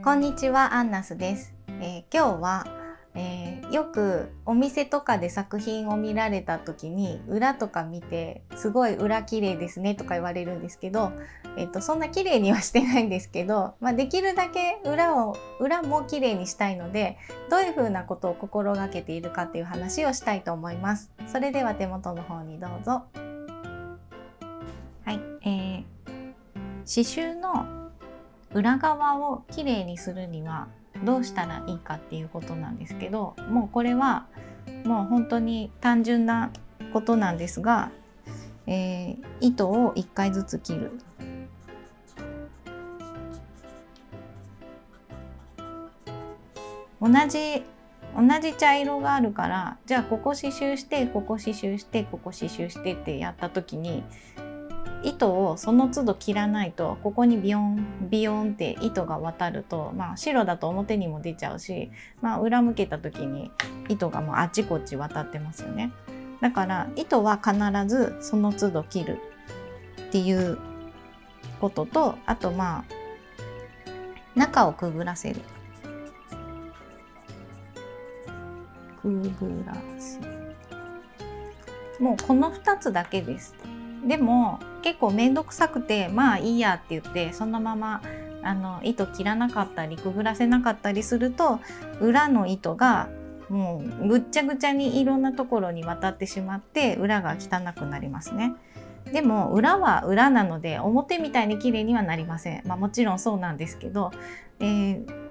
こんにちは、アンナスです。今日は、よくお店とかで作品を見られた時に裏とか見てすごい裏綺麗ですねとか言われるんですけど、そんな綺麗にはしてないんですけど、できるだけ裏も綺麗にしたいので、どういうふうなことを心がけているかっていう話をしたいと思います。それでは手元の方にどうぞ。はい、刺繍の裏側をきれいにするにはどうしたらいいかっていうことなんですけど、もうこれはもう本当に単純なことなんですが、糸を1回ずつ切る。同じ茶色があるから、じゃあここ刺繍してここ刺繍してここ刺繍してってやった時に、糸をその都度切らないと、ここにビヨンビヨンって糸が渡ると、白だと表にも出ちゃうし、裏向けた時に糸がもうあっちこっち渡ってますよね。だから糸は必ずその都度切るっていうことと、あと中をくぐらせる。くぐらせる。もうこの2つだけです。でも結構めんどくさくていいやって言ってそのまま糸切らなかったりくぐらせなかったりすると、裏の糸がもうぐっちゃぐちゃにいろんなところに渡ってしまって裏が汚くなりますね。でも裏は裏なので表みたいに綺麗にはなりません。もちろんそうなんですけど、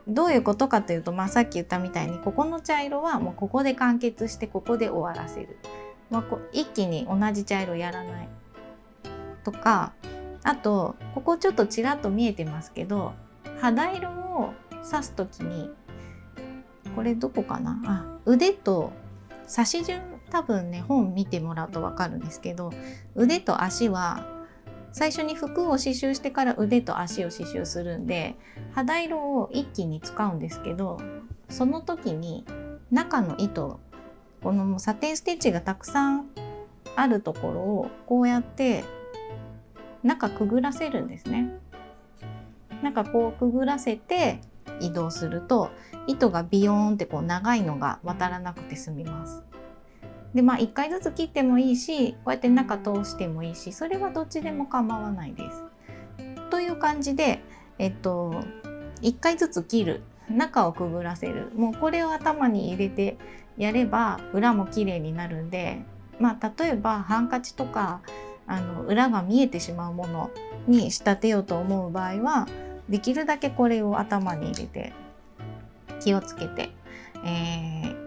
どういうことかというと、さっき言ったみたいにここの茶色はもうここで完結してここで終わらせる。一気に同じ茶色やらないとか、あとここちょっとちらっと見えてますけど、肌色を刺す時にこれどこかな、腕と刺し順、多分ね本見てもらうと分かるんですけど、腕と足は最初に服を刺繍してから腕と足を刺繍するんで、肌色を一気に使うんですけど、その時に中の糸、このサテンステッチがたくさんあるところをこうやって中くぐらせるんですね。こうくぐらせて移動すると、糸がビヨーンって長いのが渡らなくて済みます。で1回ずつ切ってもいいし、こうやって中通してもいいし、それはどっちでも構わないです。という感じで、1回ずつ切る、中をくぐらせる、もうこれを頭に入れてやれば裏も綺麗になるんで、例えばハンカチとか裏が見えてしまうものに仕立てようと思う場合は、できるだけこれを頭に入れて気をつけて、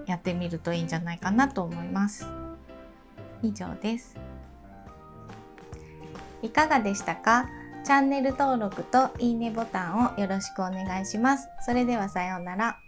やってみるといいんじゃないかなと思います。以上です。いかがでしたか？チャンネル登録といいねボタンをよろしくお願いします。それではさようなら。